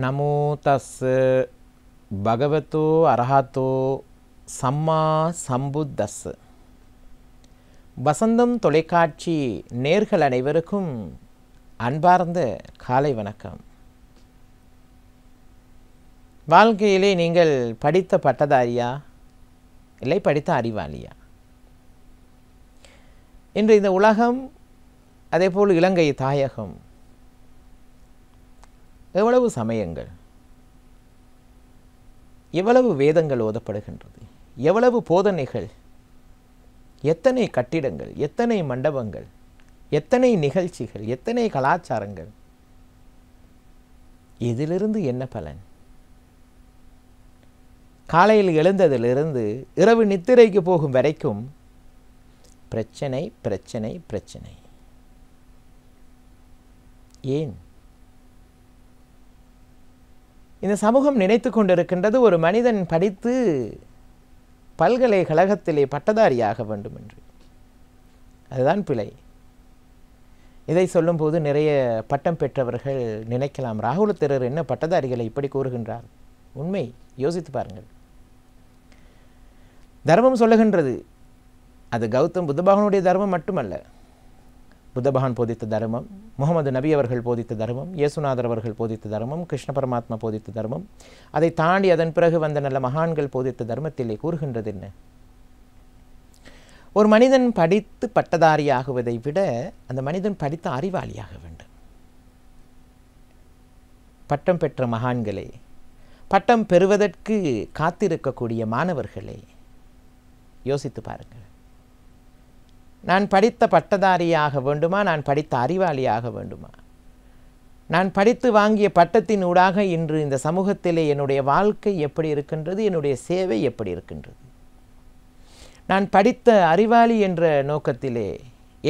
නමෝ තස් භගවතෝ අරහතෝ சம்மா சம்புத்தஸ். வசந்தம் தொலைக்காட்சி நேர்கள் அனைவருக்கும் அன்பார்ந்த காலை வணக்கம். வாழ்க்கையிலே நீங்கள் படித்த பட்டதாரியா இல்லை படித்த அறிவாளியா? இன்று இந்த உலகம், அதேபோல் இலங்கை தாயகம், எவ்வளவு சமயங்கள், எவ்வளவு வேதங்கள் ஓதப்படுகின்றது, எவ்வளவு போதனைகள், எத்தனை கட்டிடங்கள், எத்தனை மண்டபங்கள், எத்தனை நிகழ்ச்சிகள், எத்தனை கலாச்சாரங்கள். இதிலிருந்து என்ன பலன்? காலையில் எழுந்ததிலிருந்து இரவு நித்திரைக்கு போகும் வரைக்கும் பிரச்சனை பிரச்சனை பிரச்சனை. ஏன்? இந்த சமூகம் நினைத்து கொண்டிருக்கின்றது ஒரு மனிதன் படித்து பல்கலைக்கழகத்திலே பட்டதாரியாக வேண்டும் என்று. அதுதான் பிழை. இதை சொல்லும்போது நிறைய பட்டம் பெற்றவர்கள் நினைக்கலாம், ராகுல தேரர் என்ன பட்டதாரிகளை இப்படி கூறுகின்றார். உண்மை, யோசித்து பாருங்கள். தர்மம் சொல்லுகின்றது, அது கௌதம் புத்த பகவானுடைய தர்மம் மட்டுமல்ல. புத்த பகவான் போதித்த தர்மம், முகமது நபி அவர்கள் போதித்த தர்மம், இயேசுநாதர் அவர்கள் போதித்த தர்மம், கிருஷ்ண பரமாத்மா போதித்த தர்மம், அதை தாண்டி அதன் பிறகு வந்த நல்ல மகான்கள் போதித்த தர்மத்திலே கூறுகின்றது என்ன? ஒரு மனிதன் படித்து பட்டதாரியாகுவதை விட அந்த மனிதன் படித்த அறிவாளியாக வேண்டும். பட்டம் பெற்ற மகான்களே, பட்டம் பெறுவதற்கு காத்திருக்கக்கூடிய மாணவர்களே, யோசித்து பாருங்கள். நான் படித்த பட்டதாரியாக வேண்டுமா, நான் படித்த அறிவாளியாக வேண்டுமா? நான் படித்து வாங்கிய பட்டத்தின் ஊடாக இன்று இந்த சமூகத்திலே என்னுடைய வாழ்க்கை எப்படி இருக்கின்றது, என்னுடைய சேவை எப்படி இருக்கின்றது? நான் படித்த அறிவாளி என்ற நோக்கத்திலே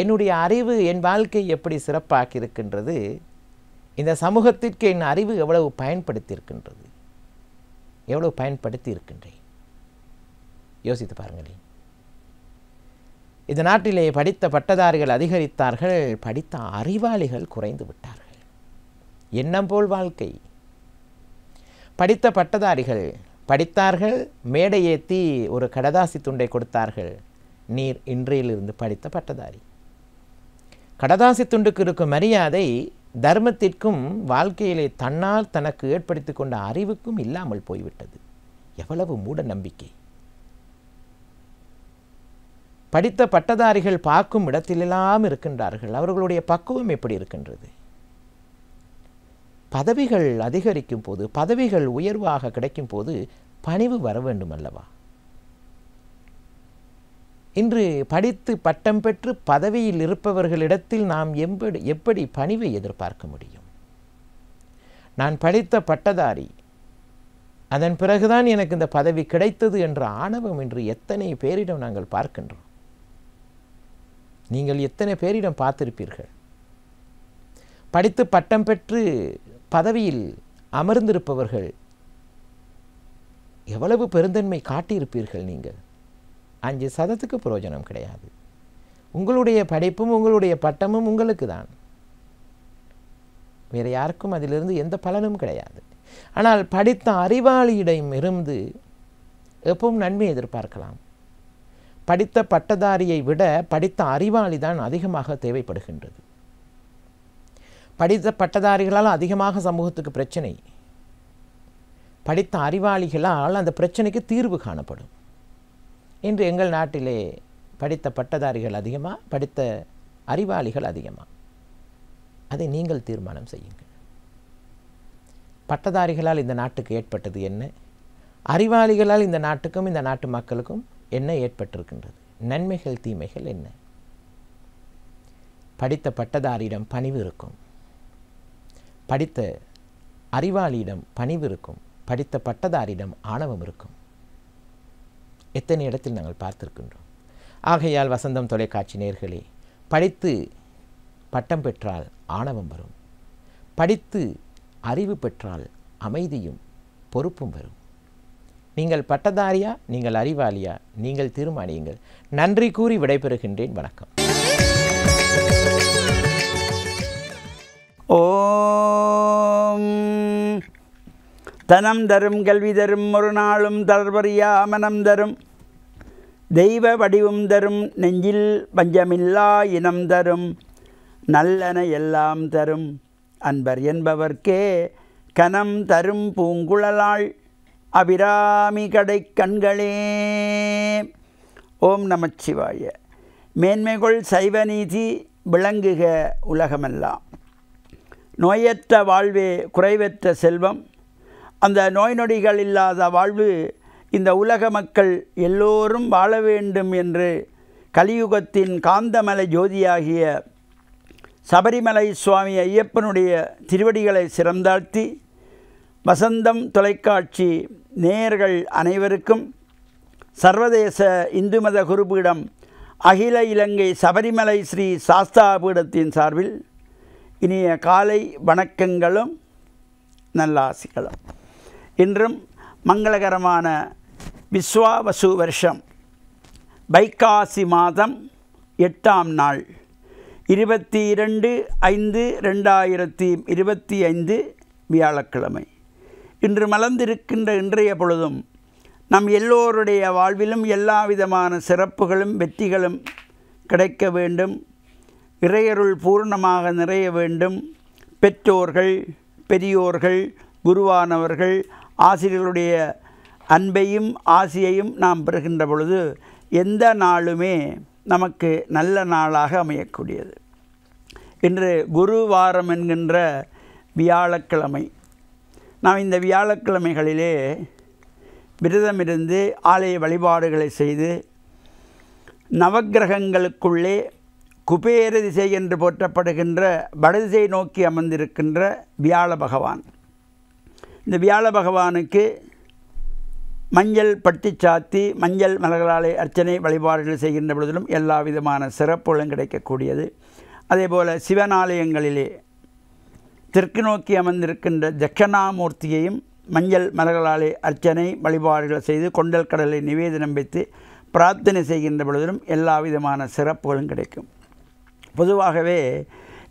என்னுடைய அறிவு என் வாழ்க்கை எப்படி சிறப்பாக இருக்கின்றது? இந்த சமூகத்திற்கு என் அறிவு எவ்வளவு பயன்படுத்தி இருக்கின்றேன்? யோசித்து பாருங்களேன். இந்த நாட்டிலே படித்த பட்டதாரிகள் அதிகரித்தார்கள், படித்த அறிவாளிகள் குறைந்து விட்டார்கள். எண்ணம் போல் வாழ்க்கை. படித்த பட்டதாரிகள் படித்தார்கள், மேடை ஏற்றி ஒரு கடதாசி துண்டை கொடுத்தார்கள், நீர் இன்றையிலிருந்து படித்த பட்டதாரி. கடதாசி துண்டுக்கு இருக்கும் மரியாதை தர்மத்திற்கும் வாழ்க்கையிலே தன்னால் தனக்கு ஏற்படுத்தி கொண்ட அறிவுக்கும் இல்லாமல் போய்விட்டது. எவ்வளவு மூட நம்பிக்கை! படித்த பட்டதாரிகள் பார்க்கும் இடத்திலெல்லாம் இருக்கின்றார்கள். அவர்களுடைய பக்குவம் எப்படி இருக்கின்றது? பதவிகள் அதிகரிக்கும் போது, பதவிகள் உயர்வாக கிடைக்கும் போது பணிவு வர வேண்டும் அல்லவா? இன்று படித்து பட்டம் பெற்று பதவியில் இருப்பவர்களிடத்தில் நாம் எப்படி பணிவை எதிர்பார்க்க முடியும்? நான் படித்த பட்டதாரி, அதன் பிறகுதான் எனக்கு இந்த பதவி கிடைத்தது என்ற ஆணவம் இன்று எத்தனை பேரிடம் நாங்கள் பார்க்கின்றோம். நீங்கள் எத்தனை பேரிடம் பார்த்திருப்பீர்கள்? படித்து பட்டம் பெற்று பதவியில் அமர்ந்திருப்பவர்கள் எவ்வளவு பெருந்தன்மை காட்டியிருப்பீர்கள்? நீங்கள் 5% பிரயோஜனம் கிடையாது. உங்களுடைய படிப்பும் உங்களுடைய பட்டமும் உங்களுக்கு தான், வேறு யாருக்கும் அதிலிருந்து எந்த பலனும் கிடையாது. ஆனால் படித்த அறிவாளியிடம் இருந்து எப்பவும் நன்மை எதிர்பார்க்கலாம். படித்த பட்டதாரியை விட படித்த அறிவாளி தான் அதிகமாக தேவைப்படுகின்றது. படித்த பட்டதாரிகளால் அதிகமாக சமூகத்துக்கு பிரச்சனை, படித்த அறிவாளிகளால் அந்த பிரச்சனைக்கு தீர்வு காணப்படும். இன்று எங்கள் நாட்டிலே படித்த பட்டதாரிகள் அதிகமா, படித்த அறிவாளிகள் அதிகமா? அதை நீங்கள் தீர்மானம் செய்யுங்கள். பட்டதாரிகளால் இந்த நாட்டுக்கு ஏற்பட்டது என்ன? அறிவாளிகளால் இந்த நாட்டுக்கும் இந்த நாட்டு மக்களுக்கும் என்ன ஏற்பட்டிருக்கின்றது? நன்மைகள் தீமைகள் என்ன? படித்த பட்டதாரியிடம் பணிவு இருக்கும், படித்த அறிவாளியிடம் பணிவு இருக்கும், படித்த பட்டதாரியிடம் ஆணவம் இருக்கும். எத்தனை இடத்தில் நாங்கள் பார்த்திருக்கின்றோம். ஆகையால் வசந்தம் தொலைக்காட்சி நேயர்களே, படித்து பட்டம் பெற்றால் ஆணவம் வரும், படித்து அறிவு பெற்றால் அமைதியும் பொறுப்பும் வரும். நீங்கள் பட்டதாரியா, நீங்கள் அறிவாளியா? நீங்கள் தீர்மானியுங்கள். நன்றி கூறி விடைபெறுகின்றேன். வணக்கம். ஓம் தனம் தரும் கல்வி தரும் ஒரு நாளும் தளர்வறியா மனம் தரும் தெய்வ வடிவும் தரும் நெஞ்சில் பஞ்சமில்லா இனம் தரும் நல்லன எல்லாம் தரும் அன்பர் என்பவர்க்கே கனம் தரும் பூங்குழலாள் அபிராமி கடை கண்களே. ஓம் நமச்சிவாய. மேன்மைகொள் சைவநீதி விளங்குக உலகமெல்லாம். நோயற்ற வாழ்வே குறைவற்ற செல்வம். அந்த நோய் நொடிகள் இல்லாத வாழ்வு இந்த உலக மக்கள் எல்லோரும் வாழ வேண்டும் என்று கலியுகத்தின் காந்தமலை ஜோதியாகிய சபரிமலை சுவாமி ஐயப்பனுடைய திருவடிகளை சிறந்தாழ்த்தி வசந்தம் தொலைக்காட்சி நேயர்கள் அனைவருக்கும் சர்வதேச இந்து மத குருபீடம் அகில இலங்கை சபரிமலை ஸ்ரீ சாஸ்தா பீடத்தின் சார்பில் இனிய காலை வணக்கங்களும் நல்லாசிகளும். இன்றும் மங்களகரமான விஸ்வாவசு வருஷம் வைகாசி மாதம் 8ஆம் நாள் 22/5/2025 வியாழக்கிழமை. இன்று மலர்ந்திருக்கின்ற இன்றைய பொழுதும் நம் எல்லோருடைய வாழ்விலும் எல்லா விதமான சிறப்புகளும் வெற்றிகளும் கிடைக்க வேண்டும். இறையருள் பூர்ணமாக நிறைய வேண்டும். பெற்றோர்கள், பெரியோர்கள், குருவானவர்கள், ஆசிரியர்களுடைய அன்பையும் ஆசியையும் நாம் பெறுகின்ற பொழுது எந்த நாளுமே நமக்கு நல்ல நாளாக அமையக்கூடியது. இன்று குருவாரம் என்கின்ற வியாழக்கிழமை. நாம் இந்த வியாழக்கிழமைகளிலே விரதமிருந்து ஆலய வழிபாடுகளை செய்து நவக்கிரகங்களுக்குள்ளே குபேர திசை என்று போற்றப்படுகின்ற வடதிசை நோக்கி அமர்ந்திருக்கின்ற வியாழ பகவான். இந்த வியாழ பகவானுக்கு மஞ்சள் பட்டி சாத்தி மஞ்சள் மலர்களாலே அர்ச்சனை வழிபாடுகள் செய்கின்ற பொழுதிலும் எல்லா விதமான சிறப்புகளும் கிடைக்கக்கூடியது. அதேபோல் சிவனாலயங்களிலே தெற்கு நோக்கி அமர்ந்திருக்கின்ற தட்சணாமூர்த்தியையும் மஞ்சள் மலர்களாலே அர்ச்சனை வழிபாடுகள் செய்து கொண்டல் கடலை நிவேதனம் வைத்து பிரார்த்தனை செய்கின்ற பொழுதிலும் எல்லா விதமான சிறப்புகளும் கிடைக்கும். பொதுவாகவே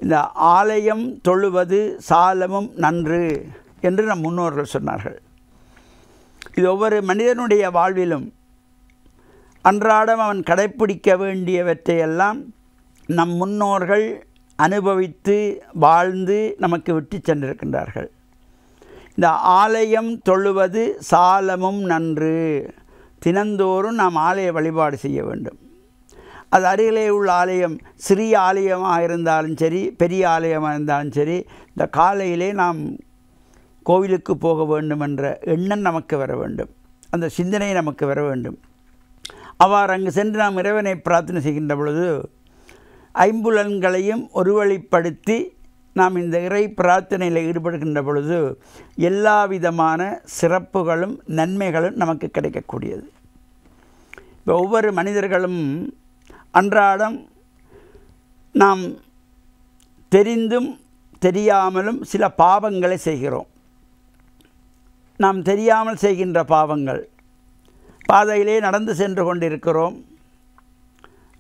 இந்த ஆலயம் தொழுவது சாலமும் நன்று என்று நம் முன்னோர்கள் சொன்னார்கள். இது ஒவ்வொரு மனிதனுடைய வாழ்விலும் அன்றாடம் அவன் கடைப்பிடிக்க வேண்டியவற்றையெல்லாம் நம் முன்னோர்கள் அனுபவித்து வாழ்ந்து நமக்கு விட்டு சென்றிருக்கின்றார்கள். இந்த ஆலயம் தொழுவது சாலமும் நன்று. தினந்தோறும் நாம் ஆலய வழிபாடு செய்ய வேண்டும். அது அருகிலே உள்ள ஆலயம் சிறிய ஆலயமாக இருந்தாலும் சரி, பெரிய ஆலயமாக இருந்தாலும் சரி, இந்த காலையிலே நாம் கோவிலுக்கு போக வேண்டும் என்ற எண்ணம் நமக்கு வர வேண்டும். அந்த சிந்தனை நமக்கு வர வேண்டும். அவ்வாறு அங்கு சென்று நாம் இறைவனை பிரார்த்தனை செய்கின்ற பொழுது ஐம்புலன்களையும் ஒருவழிப்படுத்தி நாம் இந்த இறை பிரார்த்தனையில் ஈடுபடுகின்ற பொழுது எல்லா விதமான சிறப்புகளும் நன்மைகளும் நமக்கு கிடைக்கக்கூடியது. இப்போ ஒவ்வொரு மனிதர்களும் அன்றாடம் நாம் தெரிந்தும் தெரியாமலும் சில பாவங்களை செய்கிறோம். நாம் தெரியாமல் செய்கின்ற பாவங்கள், பாதையிலே நடந்து சென்று கொண்டிருக்கிறோம்.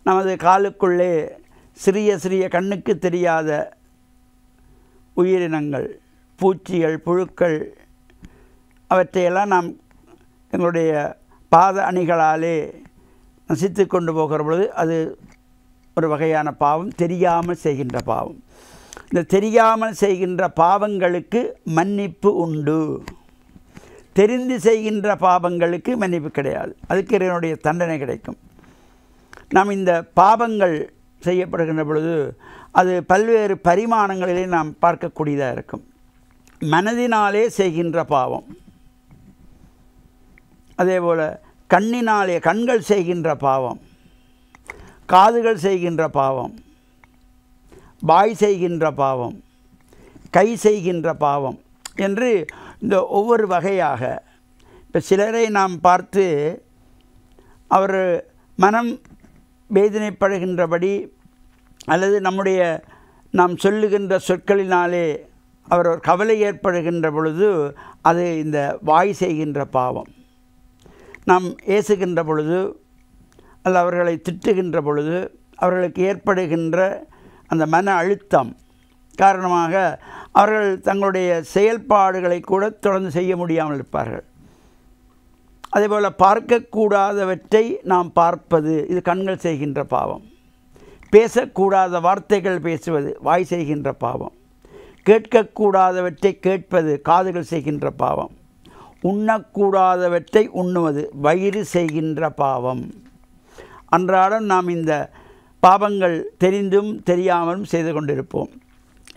நமது காலுக்குள்ளே சிறிய சிறிய கண்ணுக்கு தெரியாத உயிரினங்கள், பூச்சிகள், புழுக்கள், அவற்றையெல்லாம் நாம் எங்களுடைய பாத அணிகளாலே நசித்து கொண்டு போகிற பொழுது அது ஒரு வகையான பாவம், தெரியாமல் செய்கின்ற பாவம். இந்த தெரியாமல் செய்கின்ற பாவங்களுக்கு மன்னிப்பு உண்டு. தெரிந்து செய்கின்ற பாவங்களுக்கு மன்னிப்பு கிடையாது. அதுக்கு இறைவனுடைய தண்டனை கிடைக்கும். நாம் இந்த பாவங்கள் செய்யப்படுகின்ற பொழுது அது பல்வேறு பரிமாணங்களிலே நாம் பார்க்கக்கூடியதாக இருக்கும். மனதினாலே செய்கின்ற பாவம், அதேபோல் கண்ணினாலே கண்கள் செய்கின்ற பாவம், காதுகள் செய்கின்ற பாவம், வாய் செய்கின்ற பாவம், கை செய்கின்ற பாவம் என்று இந்த ஒவ்வொரு வகையாக இப்போ சிலரை நாம் பார்த்து அவர் மனம் வேதனைப்படுகின்றபடி அல்லது நாம் சொல்லுகின்ற சொற்களினாலே அவர் ஒரு கவலை ஏற்படுகின்ற பொழுது அது இந்த வாய் செய்கின்ற பாவம். நாம் ஏசுகின்ற பொழுது அல்ல அவர்களை திட்டுகின்ற பொழுது அவர்களுக்கு ஏற்படுகின்ற அந்த மன அழுத்தம் காரணமாக அவர்கள் தங்களுடைய செயல்பாடுகளை கூட தொடர்ந்து செய்ய முடியாமல் இருப்பார்கள். அதேபோல் பார்க்கக்கூடாதவற்றை நாம் பார்ப்பது, இது கண்கள் செய்கின்ற பாவம். பேசக்கூடாத வார்த்தைகள் பேசுவது வாய் செய்கின்ற பாவம். கேட்கக்கூடாதவற்றை கேட்பது காதுகள் செய்கின்ற பாவம். உண்ணக்கூடாதவற்றை உண்ணுவது வயிறு செய்கின்ற பாவம். அன்றாடம் நாம் இந்த பாவங்கள் தெரிந்தும் தெரியாமலும் செய்து கொண்டிருப்போம்.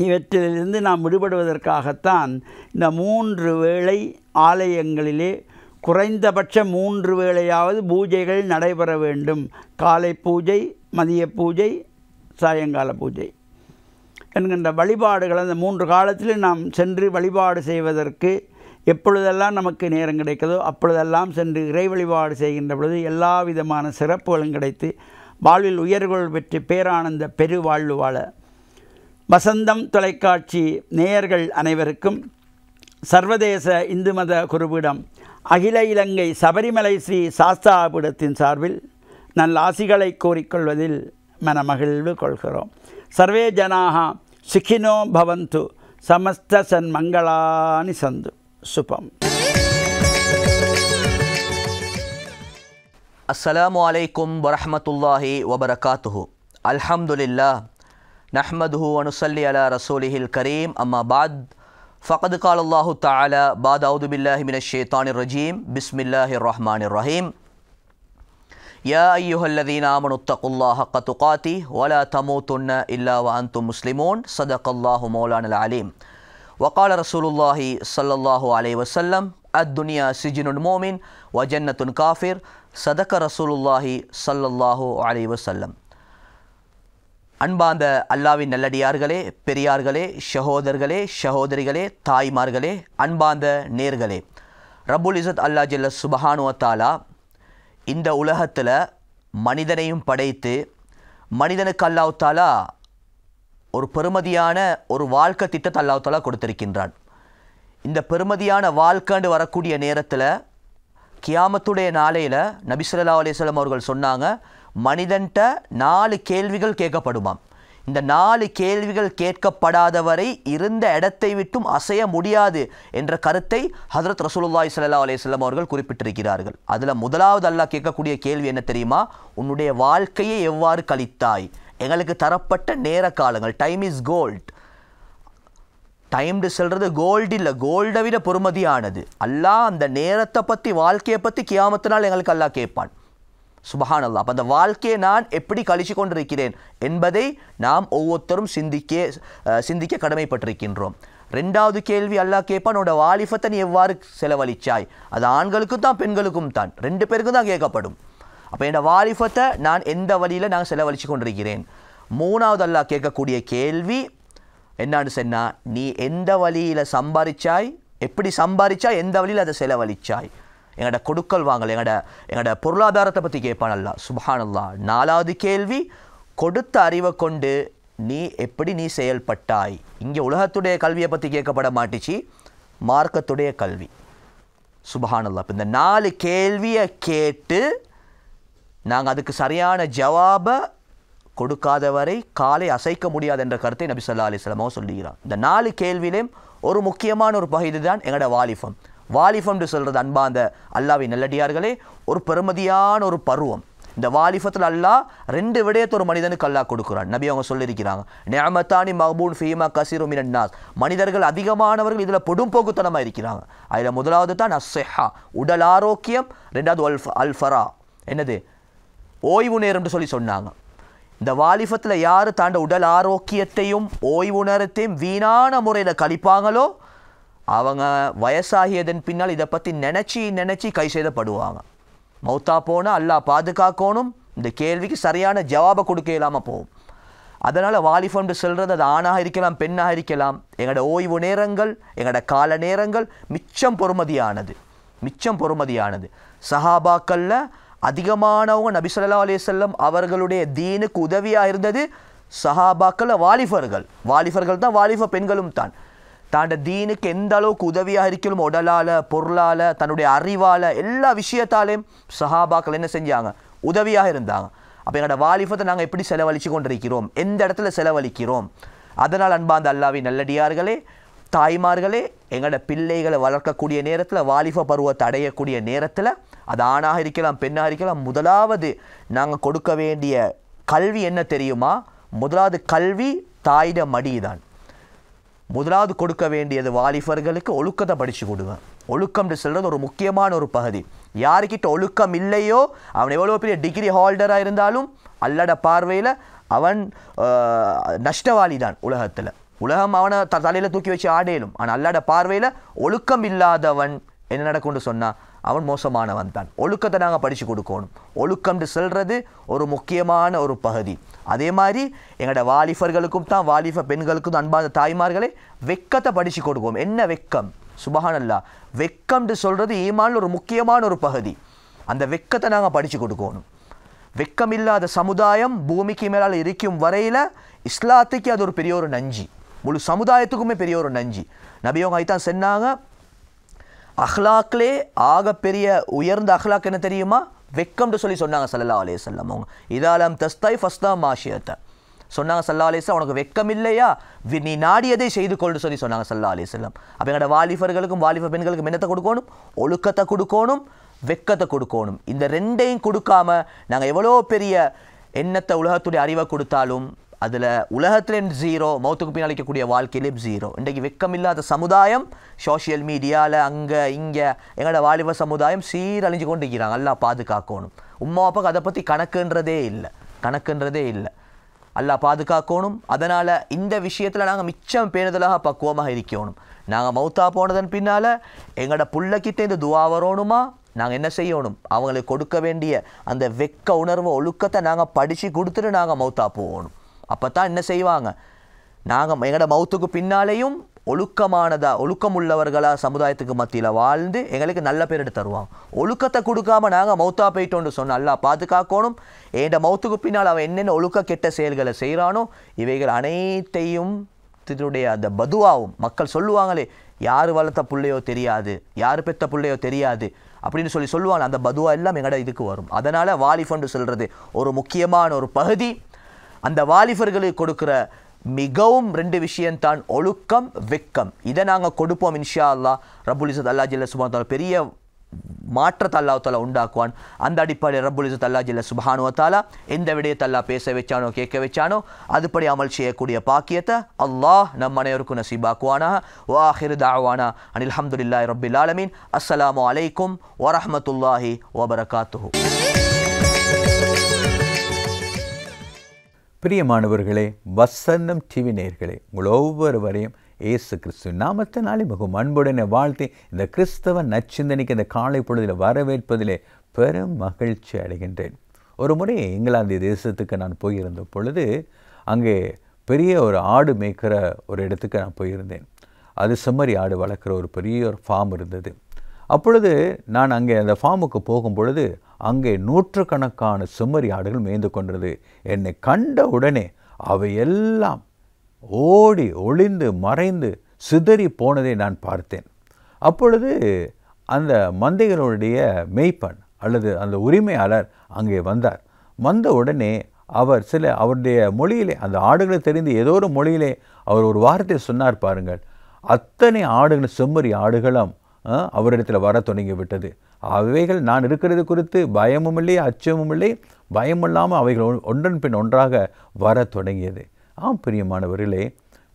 இவற்றிலிருந்து நாம் விடுபடுவதற்காகத்தான் இந்த 3 வேளை ஆலயங்களிலே குறைந்தபட்ச 3 வேளையாவது பூஜைகள் நடைபெற வேண்டும். காலை பூஜை, மதிய பூஜை, சாயங்கால பூஜை என்கின்ற வழிபாடுகள் அந்த 3 காலத்தில் நாம் சென்று வழிபாடு செய்வதற்கு எப்பொழுதெல்லாம் நமக்கு நேரம் கிடைக்கிறதோ அப்பொழுதெல்லாம் சென்று இறை வழிபாடு செய்கின்ற பொழுது எல்லா விதமான சிறப்புகளும் கிடைத்து வாழ்வில் உயர்வுகள் பெற்று பேரானந்த பெருவாழ்வு வாழ வசந்தம் தொலைக்காட்சி நேயர்கள் அனைவருக்கும் சர்வதேச இந்து மத குருபீடம் அகில இலங்கை சபரிமலை ஸ்ரீ சாஸ்தாபீடத்தின் சார்பில் நல்ல ஆசிகளை கோரிக்கொள்வதில் மனமகிழ்வு கொள்கிறோம். சர்வே ஜனாக சுகினோ பவந்து சமஸ்த சன்மங்களானி சந்து சுபம். அஸ்ஸலாமு அலைக்கும் வரஹ்மத்துல்லாஹி வபரகாத்துஹு. அல்ஹம்துலில்லாஹ் நஹ்மதுஹு வ நுஸல்லி அலா ரசூலிஹில் கரீம். அம்மா பாத். ஃபகத் கால அல்லாஹு தஆலா பாத் அஊது பில்லாஹி மினஷ் ஷைத்தானிர் ரஜீம். பிஸ்மில்லாஹிர் ரஹ்மானிர் ரஹீம். யா அய்யுஹல்லதீன ஆமனு தக்குல்லாஹ ஹக்க துகாத்திஹ் வ லா தமூதுன்ன இல்லா வ அன்தும் முஸ்லிமூன். ஸதகல்லாஹு மௌலானல் அலீம். وقال رسول الله صلى الله عليه وسلم الدنيا سجن المؤمن وجنة كافر. صدق رسول الله صلى الله عليه وسلم. அன்பார்ந்த அல்லாஹ்வின் நல்லடியார்களே, பெரியார்களே, சகோதரர்களே, சகோதரிகளே, தாய்மார்களே, அன்பார்ந்த நேர்களே, ரப்புல் இஸ்ஸத் அல்லாஹ் ஜல்ல சுப்ஹானஹு வ தஆலா இந்த உலகத்தில் மனிதனையும் படைத்து மனிதனுக்கு அல்லாஹ் தஆலா ஒரு பெருமதியான ஒரு வாழ்க்கை திட்டத்தை அல்லாஹ் தஆலா கொடுத்திருக்கின்றான். இந்த பெருமதியான வாழ்க்கைண்டு வரக்கூடிய நேரத்தில் கியாமத்துடைய நாளையில் நபி ஸல்லல்லாஹு அலைஹி வஸல்லம் அவர்கள் சொன்னாங்க, மனிதன்ட்ட 4 கேள்விகள் கேட்கப்படுமாம். இந்த 4 கேள்விகள் கேட்கப்படாதவரை இருந்த இடத்தை விட்டும் அசைய முடியாது என்ற கருத்தை ஹஜ்ரத் ரசூலுல்லாஹி ஸல்லல்லாஹு அலைஹி வஸல்லம் அவர்கள் குறிப்பிட்டிருக்கிறார்கள். அதில் முதலாவது அல்லாஹ் கேட்கக்கூடிய கேள்வி என்ன தெரியுமா? உன்னுடைய வாழ்க்கையை எவ்வாறு கழித்தாய்? எங்களுக்கு தரப்பட்ட நேர காலங்கள், டைம் இஸ் கோல்ட். டைம்டு சொல்கிறது கோல்டு இல்லை, கோல்டை விட பொறுமதியானது. அல்லாஹ் அந்த நேரத்தை பற்றி, வாழ்க்கையை பற்றி கியாமத்தினால் எங்களுக்கு அல்லாஹ் கேட்பான். சுபஹானல்லாஹ். அப்போ அந்த வாழ்க்கையை நான் எப்படி கழிச்சு கொண்டிருக்கிறேன் என்பதை நாம் ஒவ்வொருத்தரும் சிந்திக்க கடமைப்பட்டிருக்கின்றோம். 2வது கேள்வி அல்லாஹ் கேட்பான், உன்னோட வாலிபத்தை நீ எவ்வாறு செலவழிச்சாய்? அது ஆண்களுக்கும் தான் பெண்களுக்கும் தான், 2 பேருக்கும் தான் கேட்கப்படும். அப்போ என்னோட வாலிபத்தை நான் எந்த வழியில் நான் செலவழித்து கொண்டிருக்கிறேன்? 3வது அல்லாஹ் கேட்கக்கூடிய கேள்வி என்னான்னு சொன்னால், நீ எந்த வழியில் சம்பாதிச்சாய், எப்படி சம்பாதிச்சாய், எந்த வழியில் அதை செலவழிச்சாய்? எங்களோட கொடுக்கல் வாங்கல், எங்களோட பொருளாதாரத்தை பற்றி கேட்பான் அல்லாஹ். சுப்ஹானல்லாஹ். 4வது கேள்வி, கொடுத்த அறிவை கொண்டு எப்படி நீ செயல்பட்டாய்? இங்கே உலகத்துடைய கல்வியை பற்றி கேட்கப்பட மாட்டிச்சு, மார்க்கத்துடைய கல்வி. சுப்ஹானல்லாஹ். இப்போ இந்த 4 கேள்வியை கேட்டு நாங்கள் அதுக்கு சரியான ஜவாபை கொடுக்காதவரை காலை அசைக்க முடியாது என்ற கருத்தை நபி ஸல்லல்லாஹு அலைஹி வஸல்லம் சொல்லுகிறார். இந்த 4 கேள்வியிலும் ஒரு முக்கியமான ஒரு பகுதி தான் எங்களோட வாலிபம். வாலிபம்னு சொல்கிறது அன்பார்ந்த அல்லாஹ்வின் நல்லடியார்களே ஒரு பெருமதியான ஒரு பருவம். இந்த வாலிபத்தில் அல்லாஹ் 2 விடயத்தை ஒரு மனிதனுக்கு அல்லாஹ் கொடுக்குறான். நபி அவங்க சொல்லியிருக்கிறாங்க, நிஅமத்தானி மக்பூன் ஃபீமா கஸீரு மினன் நாஸ். மனிதர்கள் அதிகமானவர்கள் இதில் பொடும்போக்குத்தனமாக இருக்கிறாங்க. அதில் முதலாவது தான் அஸ்ஸிஹா, உடல் ஆரோக்கியம். 2வது அல்ஃபரா, என்னது? ஓய்வு நேரம்னு சொன்னாங்க. இந்த வாலிபத்தில் யார் தாண்ட உடல் ஆரோக்கியத்தையும் ஓய்வு நேரத்தையும் வீணான முறையில் கழிப்பாங்களோ அவங்க வயசாகியதன் பின்னால் இதை பற்றி நினச்சி கை செய்தப்படுவாங்க. மௌத்தா போனால் அல்லாஹ் பாதுகாக்கணும். இந்த கேள்விக்கு சரியான ஜவாபை கொடுக்க இல்லாமல் போகும். அதனால் வாலிபம்னு சொல்கிறது அது ஆணாக இருக்கலாம், பெண்ணாக இருக்கலாம். எங்களோட ஓய்வு நேரங்கள், எங்களோட கால நேரங்கள் மிச்சம் பொறுமதியானது. சஹாபாக்களில் அதிகமானவங்க நபி ஸல்லல்லாஹு அலைஹி வஸல்லம் அவர்களுடைய தீனுக்கு உதவியாக இருந்தது சஹாபாக்களில் வாலிபர்கள் தான், வாலிப பெண்களும் தான். தாண்ட தீனுக்கு எந்த அளவுக்கு உதவியாக இருக்கலும், உடலால், பொருளால், தன்னுடைய அறிவால், எல்லா விஷயத்தாலையும் சஹாபாக்கள் என்ன செஞ்சாங்க? உதவியாக இருந்தாங்க. அப்போ எங்களோட வாலிபத்தை நாங்கள் எப்படி செலவழித்து கொண்டிருக்கிறோம், எந்த இடத்துல செலவழிக்கிறோம்? அதனால் அன்பார்ந்த அல்லாஹ்வின் நல்லடியார்களே தாய்மார்களே, எங்களோட பிள்ளைகளை வளர்க்கக்கூடிய நேரத்தில், வாலிப பருவத்தை அடையக்கூடிய நேரத்தில், அது ஆணாக இருக்கலாம் பெண்ணாக இருக்கலாம், முதலாவது நாங்கள் கொடுக்க வேண்டிய கல்வி என்ன தெரியுமா? முதலாவது கல்வி தாயிட மடிதான். முதலாவது கொடுக்க வேண்டியது வாலிபர்களுக்கு ஒழுக்கத்தை படித்து கொடுவேன். ஒழுக்கம்னு சொல்கிறது ஒரு முக்கியமான ஒரு பகுதி. யாருக்கிட்ட ஒழுக்கம் இல்லையோ அவன் எவ்வளோ பெரிய டிகிரி ஹோல்டராக இருந்தாலும் அல்லாட பார்வையில் அவன் நஷ்டவாளி தான். உலகம் அவனை தலையில் தூக்கி வச்சு ஆடேலும். ஆனால் அல்லாட பார்வையில் ஒழுக்கம் இல்லாதவன் என்ன நடக்கும்னு சொன்னால் அவன் மோசமானவன் தான். ஒழுக்கத்தை நாங்கள் படித்து கொடுக்கணும். ஒழுக்கம்னு சொல்கிறது ஒரு முக்கியமான ஒரு பகுதி. அதே மாதிரி எங்களோட வாலிபர்களுக்கும் தான், வாலிப பெண்களுக்கும் தான், அன்பான தாய்மார்களே, வெக்கத்தை படித்து கொடுக்கும். என்ன வெக்கம்? சுபஹானல்லாஹ், வெக்கம்னு சொல்கிறது ஈமான்ல ஒரு முக்கியமான ஒரு பகுதி. அந்த வெக்கத்தை நாங்கள் படித்து கொடுக்கணும். வெக்கம் இல்லாத சமுதாயம் பூமிக்கு மேலால் இருக்கும் வரையில் இஸ்லாத்துக்கு அது ஒரு பெரிய ஒரு நஞ்சி, முழு சமுதாயத்துக்குமே பெரிய ஒரு நஞ்சி. நபியவங்க ஐத்தான் சொன்னாங்க, அஹ்லாக்லே ஆகப்பெரிய உயர்ந்த அஹ்லாக் என்ன தெரியுமா? வெக்கம்னு சொல்லி சொன்னாங்க ஸல்லல்லாஹு அலைஹி வஸல்லம். அவங்க இதாலம் தஸ்தாய் ஃபஸ்தா மாஷியத்தை சொன்னாங்க ஸல்லல்லாஹு அலைஹி வஸல்லம். உனக்கு வெக்கம் இல்லையா, நீ நாடியதை செய்து கொள்னு சொல்லி சொன்னாங்க ஸல்லல்லாஹு அலைஹி வஸல்லம். அப்போ எங்களோட வாலிபர்களுக்கும் வாலிப பெண்களுக்கும் என்னத்தை கொடுக்கணும்? ஒழுக்கத்தை கொடுக்கணும், வெக்கத்தை கொடுக்கணும். இந்த ரெண்டையும் கொடுக்காம நாங்கள் எவ்வளோ பெரிய எண்ணத்தை உலகத்துடைய அறிவை கொடுத்தாலும் அதில் உலகத்துலேயும் ஜீரோ, மௌத்துக்கு பின்னால் அளிக்கக்கூடிய வாழ்க்கையிலேயும் ஜீரோ. இன்றைக்கு வெக்கம் இல்லாத சமுதாயம் சோஷியல் மீடியாவில் அங்கே இங்கே எங்களோட வாலிப சமுதாயம் சீரழிஞ்சு கொண்டு இருக்கிறாங்க. அல்லாஹ் பாதுகாக்கணும். உம்மா அப்பாவுக்கு அதை பற்றி கணக்குன்றதே இல்லை. அல்லாஹ் பாதுகாக்கணும். அதனால் இந்த விஷயத்தில் நாங்கள் மிச்சம் பேணுதலாக பக்குவமாக இருக்கணும். நாங்கள் மௌத்தா போனதன் பின்னால் எங்களோட புள்ளைக்கிட்ட இந்த துவா வரணுமா? நாங்கள் என்ன செய்யணும்? அவங்களுக்கு கொடுக்க வேண்டிய அந்த வெக்க உணர்வு ஒழுக்கத்தை நாங்கள் படித்து கொடுத்துட்டு நாங்கள் மௌத்தா போகணும். அப்போ தான் என்ன செய்வாங்க? நாங்கள் எங்களோட மௌத்துக்கு பின்னாலேயும் ஒழுக்கம் உள்ளவர்களாக சமுதாயத்துக்கு மத்தியில் வாழ்ந்து எங்களுக்கு நல்ல பேர் எடுத்து தருவாங்க. ஒழுக்கத்தை கொடுக்காம நாங்கள் மௌத்தா போயிட்டோன்னு சொன்னால் அல்லாஹ் பாதுகாக்கணும். என் மௌத்துக்கு பின்னால் அவன் என்னென்ன ஒழுக்க கெட்ட செயல்களை செய்கிறானோ இவைகள் அனைத்தையும் இதனுடைய அந்த பதுவாவும், மக்கள் சொல்லுவாங்களே, யார் வளர்த்த பிள்ளையோ தெரியாது, யார் பெற்ற பிள்ளையோ தெரியாது அப்படின்னு சொல்லுவாங்க. அந்த பதுவா எல்லாம் எங்களோட இதுக்கு வரும். அதனால் வாலிபன்னு சொல்கிறது ஒரு முக்கியமான ஒரு பகுதி. அந்த வாலிபர்களுக்கு கொடுக்குற மிகவும் 2 விஷயம்தான் ஒழுக்கம், வெக்கம். இதை நாங்கள் கொடுப்போம் இன்ஷா அல்லாஹ். ரப்புல் இஸ்ஸத் அல்லாஹ் ஜல்ல சுப்ஹானஹு வ தஆலா பெரிய மாற்றத்தை அல்லாஹ் தஆலா உண்டாக்குவான். அந்த அடிப்படையில் ரப்புல் இஸ்ஸத் அல்லாஹ் ஜல்ல சுப்ஹானஹு வ தஆலா எந்த விடயத்தை அல்லாஹ் பேச வச்சானோ கேட்க வச்சானோ அதுபடி அமல் செய்யக்கூடிய பாக்கியத்தை அல்லாஹ் நம் அனைவருக்கும் நசீபாக்குவானாக. வ ஆகிரு தஅவானா அனில் ஹம்துலில்லாஹி ரப்பில் ஆலமீன். அஸ்ஸலாமு அலைக்கும் வ ரஹ்மத்துல்லாஹி வ பரகாத்துஹு. பிரியமானவர்களே, வசந்தம் டிவி நேயர்களே, உங்கள் ஒவ்வொருவரையும் இயேசு கிறிஸ்து நாமத்தினாலே மிகவும் அன்புடனே வாழ்த்தி இந்த கிறிஸ்தவ நச்சிந்தனைக்கு இந்த காலை பொழுதில் வரவேற்பதிலே பெரும் மகிழ்ச்சி அடைகின்றேன். ஒரு முறை இங்கிலாந்து தேசத்துக்கு நான் போயிருந்த பொழுது அங்கே பெரிய ஒரு ஆடு மேய்க்கிற ஒரு இடத்துக்கு நான் போயிருந்தேன். அது செம்மறி ஆடு வளர்க்குற ஒரு பெரிய ஒரு ஃபார்ம் இருந்தது. அப்பொழுது நான் அங்கே அந்த ஃபார்முக்கு போகும் பொழுது அங்கே நூற்றுக்கணக்கான செம்மறி ஆடுகள் மேய்ந்து கொண்டிருந்தது. என்னை கண்ட உடனே அவையெல்லாம் ஓடி ஒளிந்து மறைந்து சிதறி போனதை நான் பார்த்தேன். அப்பொழுது அந்த மந்தைகளுடைய மேய்ப்பன் அல்லது அந்த உரிமையாளர் அங்கே வந்தார். வந்த உடனே அவர் அவருடைய மொழியிலே, அந்த ஆடுகளை தெரிந்து ஏதோ ஒரு மொழியிலே அவர் ஒரு வார்த்தை சொன்னார் பாருங்கள். அத்தனை ஆடுகள், செம்மறி ஆடுகளும் அவரிடத்தில் வர தொடங்கி விட்டது. அவைகள் நான் இருக்கிறது குறித்து பயமும் இல்லை, அச்சமும் இல்லை, பயமில்லாமல் அவைகள் ஒன்றன் பின் ஒன்றாக வர தொடங்கியது. ஆம் பிரியமானவர்களே,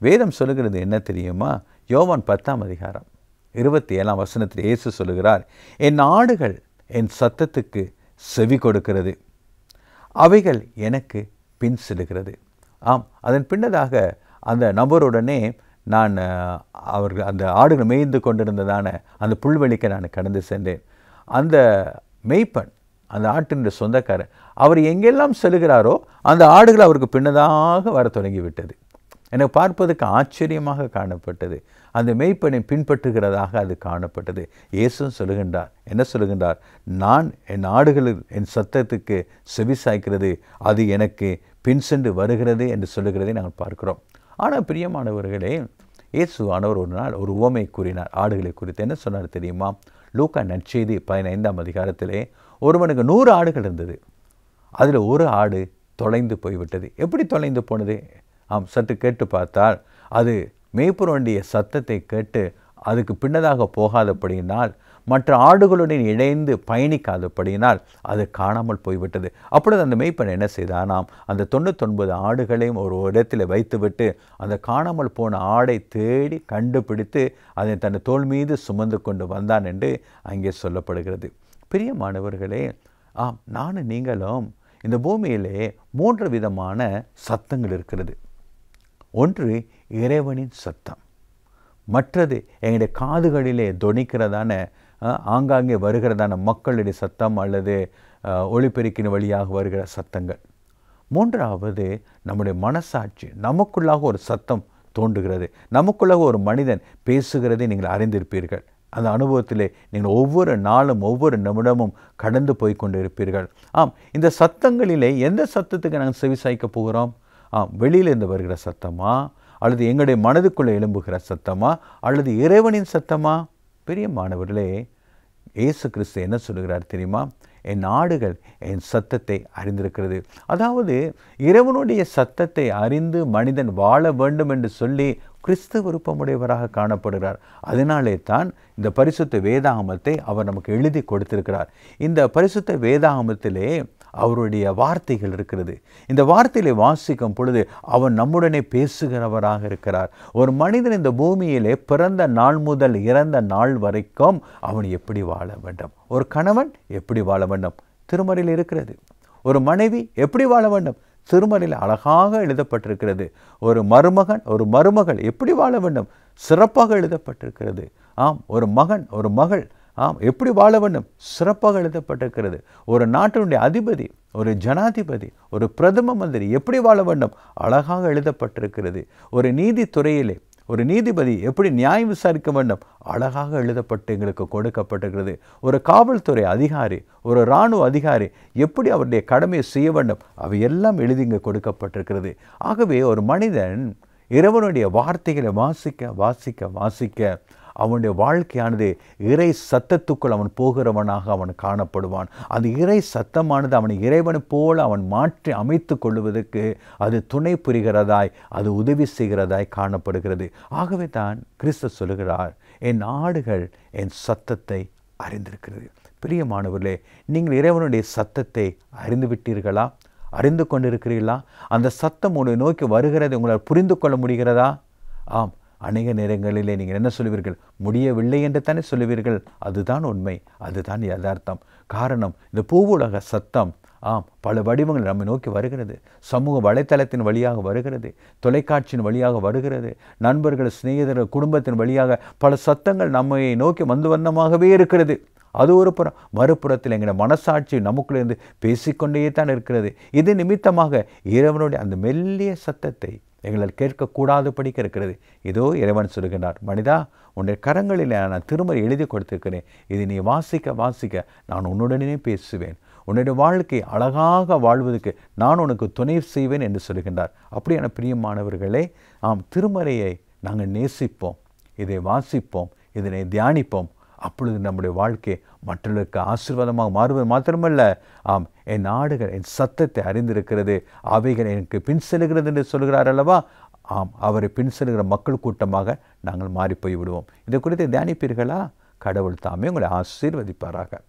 வேதம் சொல்லுகிறது என்ன தெரியுமா? யோவான் 10ஆம் அதிகாரம் 27ஆம் வசனத்தில் இயேசு சொல்லுகிறார், என் ஆடுகள் என் சத்தத்துக்கு செவி கொடுக்கிறது, அவைகள் எனக்கு பின் செல்கிறது. ஆம், அதன் பின்னதாக அந்த நபருடனே நான் அவர்கள் அந்த ஆடுகள் மேய்ந்து கொண்டிருந்ததான அந்த புல்வெளிக்கு நான் கடந்து சென்றேன். அந்த மேய்ப்பன், அந்த ஆட்டின் சொந்தக்காரர், அவர் எங்கெல்லாம் செல்கிறாரோ அந்த ஆடுகள் அவருக்கு பின்னதாக வர தொடங்கிவிட்டது. எனக்கு பார்ப்பதற்கு ஆச்சரியமாக காணப்பட்டது. அந்த மேய்ப்பனை பின்பற்றுகிறதாக அது காணப்பட்டது. இயேசுவும் சொல்லுகின்றார், என்ன சொல்லுகின்றார்? நான் என் ஆடுகளில் என் சத்தத்துக்கு செவி சாய்க்கிறது, அது எனக்கு பின் சென்று வருகிறது என்று சொல்லுகிறதை நாங்கள் பார்க்கிறோம். ஆனால் பிரியமானவர்களே, இயேசு ஆனவர் ஒரு நாள் ஒரு உவமை கூறினார் ஆடுகளை குறித்து. என்ன சொன்னார் தெரியுமா? லூக்கா நற்செய்தி 15ஆம் அதிகாரத்திலே ஒருவனுக்கு 100 ஆடுகள் இருந்தது. அதில் ஒரு ஆடு தொலைந்து போய்விட்டது. எப்படி தொலைந்து போனது? ஆம், சற்று கேட்டு பார்த்தால் அது மேய்ப்பனுடைய சத்தத்தை கேட்டு அதுக்கு பின்னதாக போகாதபடியினால், மற்ற ஆடுகளுடன் இணைந்து பயணிக்காதபடியினால் அது காணாமல் போய்விட்டது. அப்பொழுது அந்த மேய்ப்பன் என்ன செய்தானாம், அந்த 99 ஆடுகளையும் ஒரு இடத்தில் வைத்துவிட்டு அந்த காணாமல் போன ஆடை தேடி கண்டுபிடித்து அதை தன் தோள் மீது சுமந்து கொண்டு வந்தான் என்று அங்கே சொல்லப்படுகிறது. பிரியமானவர்களே, நானும் நீங்களும் இந்த பூமியிலே 3 விதமான சத்தங்கள் இருக்கிறது. ஒன்று இறைவனின் சத்தம், மற்றது எங்களுடைய காதுகளிலே தொனிக்கிறதான ஆங்காங்கே வருகிறதான மக்களுடைய சத்தம் அல்லது ஒளிபெருக்கின் வழியாக வருகிற சத்தங்கள். மூன்றாவது நம்முடைய மனசாட்சி, நமக்குள்ளாக ஒரு சத்தம் தோன்றுகிறது, நமக்குள்ளாக ஒரு மனிதன் பேசுகிறதை நீங்கள் அறிந்திருப்பீர்கள். அந்த அனுபவத்திலே நீங்கள் ஒவ்வொரு நாளும் ஒவ்வொரு நிமிடமும் கடந்து போய் கொண்டு இருப்பீர்கள். இந்த சத்தங்களிலே எந்த சத்தத்துக்கு நாங்கள் செவிசாய்க்க போகிறோம்? வெளியிலிருந்து வருகிற சத்தமா, அல்லது எங்களுடைய மனதுக்குள்ளே எழும்புகிற சத்தமா, அல்லது இறைவனின் சத்தமா? பிரியமானவர்களே, இயேசு கிறிஸ்து என்ன சொல்லுகிறார் தெரியுமா? என் ஆடுகள் என் சத்தத்தை அறிந்திருக்கிறது. அதாவது இறைவனுடைய சத்தத்தை அறிந்து மனிதன் வாழ வேண்டும் என்று சொல்லி கிறிஸ்து விருப்பமுடையவராக காணப்படுகிறார். அதனாலே தான் இந்த பரிசுத்த வேதாகமத்தை அவர் நமக்கு எழுதி கொடுத்திருக்கிறார். இந்த பரிசுத்த வேதாகமத்திலே அவருடைய வார்த்தைகள் இருக்கிறது. இந்த வார்த்தையிலே வாசிக்கும் பொழுது அவன் நம்முடனே பேசுகிறவராக இருக்கிறார். ஒரு மனிதன் இந்த பூமியிலே பிறந்த நாள் முதல் இறந்த நாள் வரைக்கும் அவன் எப்படி வாழ வேண்டும், ஒரு கணவன் எப்படி வாழ வேண்டும், திருமறையில் இருக்கிறது. ஒரு மனைவி எப்படி வாழ வேண்டும், திருமறையில் அழகாக எழுதப்பட்டிருக்கிறது. ஒரு மருமகன் ஒரு மருமகள் எப்படி வாழ வேண்டும், சிறப்பாக எழுதப்பட்டிருக்கிறது. ஒரு மகன் ஒரு மகள் எப்படி வாழ வேண்டும், சிறப்பாக எழுதப்பட்டிருக்கிறது. ஒரு நாட்டினுடைய அதிபதி, ஒரு ஜனாதிபதி, ஒரு பிரதம மந்திரி எப்படி வாழ வேண்டும், அழகாக எழுதப்பட்டிருக்கிறது. ஒரு நீதித்துறையிலே ஒரு நீதிபதி எப்படி நியாயம் விசாரிக்க வேண்டும், அழகாக எழுதப்பட்டு எங்களுக்கு கொடுக்கப்பட்டிருக்கிறது. ஒரு காவல்துறை அதிகாரி, ஒரு இராணுவ அதிகாரி எப்படி அவருடைய கடமையை செய்ய வேண்டும், அவையெல்லாம் எழுதி இங்கே கொடுக்கப்பட்டிருக்கிறது. ஆகவே ஒரு மனிதன் இறைவனுடைய வார்த்தைகளை வாசிக்க வாசிக்க வாசிக்க அவனுடைய வாழ்க்கையானது இறை சத்தத்துக்குள் அவன் போகிறவனாக அவன் காணப்படுவான். அந்த இறை சத்தமானது அவனை இறைவனை போல அவன் மாற்றி அமைத்து கொள்வதற்கு அது துணை புரிகிறதாய், அது உதவி செய்கிறதாய் காணப்படுகிறது. ஆகவே தான் கிறிஸ்து சொல்லுகிறார், என் ஆடுகள் என் சத்தத்தை அறிந்திருக்கிறது. பிரியமானவர்களே, நீங்கள் இறைவனுடைய சத்தத்தை அறிந்து விட்டீர்களா? அறிந்து கொண்டிருக்கிறீர்களா? அந்த சத்தம் உங்களை நோக்கி வருகிறதை உங்களால் புரிந்து கொள்ள முடிகிறதா? அநேக நேரங்களிலே நீங்கள் என்ன சொல்லுவீர்கள், முடியவில்லை என்று தானே சொல்லுவீர்கள். அதுதான் உண்மை, அதுதான் யதார்த்தம். காரணம், இந்த பூவுலக சத்தம் பல வடிவங்கள் நம்மை நோக்கி வருகிறது. சமூக வலைத்தளத்தின் வழியாக வருகிறது, தொலைக்காட்சியின் வழியாக வருகிறது, நண்பர்கள் சிநேகிதர்கள் குடும்பத்தின் வழியாக பல சத்தங்கள் நம்மை நோக்கி வந்து வண்ணமாகவே இருக்கிறது. அது ஒரு புறம், மறுபுறத்தில் எங்களுடைய மனசாட்சி நமக்குள்ளேருந்து பேசிக்கொண்டே தான் இருக்கிறது. இது நிமித்தமாக இறைவனுடைய அந்த மெல்லிய சத்தத்தை எங்களால் கேட்கக்கூடாது படிக்க இருக்கிறது. இதோ இறைவன் சொல்லுகிறார், மனிதா, உன்னுடைய கரங்களில் நான் திருமறை எழுதி கொடுத்திருக்கிறேன், இது நீ வாசிக்க வாசிக்க நான் உன்னுடனே பேசுவேன், உன்னுடைய வாழ்க்கை அழகாக வாழ்வதற்கு நான் உனக்கு துணை செய்வேன் என்று சொல்லுகின்றார். அப்படியான பிரியமானவர்களே, திருமறையை நாங்கள் நேசிப்போம், இதை வாசிப்போம், இதனை தியானிப்போம். அப்பொழுது நம்முடைய வாழ்க்கை மற்றவர்களுக்கு ஆசீர்வாதமாக மாறுவது மாத்திரமல்ல, என் ஆடுகள் என் சத்தத்தை அறிந்திருக்கிறது, அவைகள் எனக்கு பின் செல்கிறது என்று சொல்கிறார் அல்லவா? அவரை பின் செல்கிற மக்கள் கூட்டமாக நாங்கள் மாறி போய் விடுவோம். இதை குறித்து தியானிப்பீர்களா? கடவுள் தாமே உங்களை ஆசீர்வதிப்பாராக.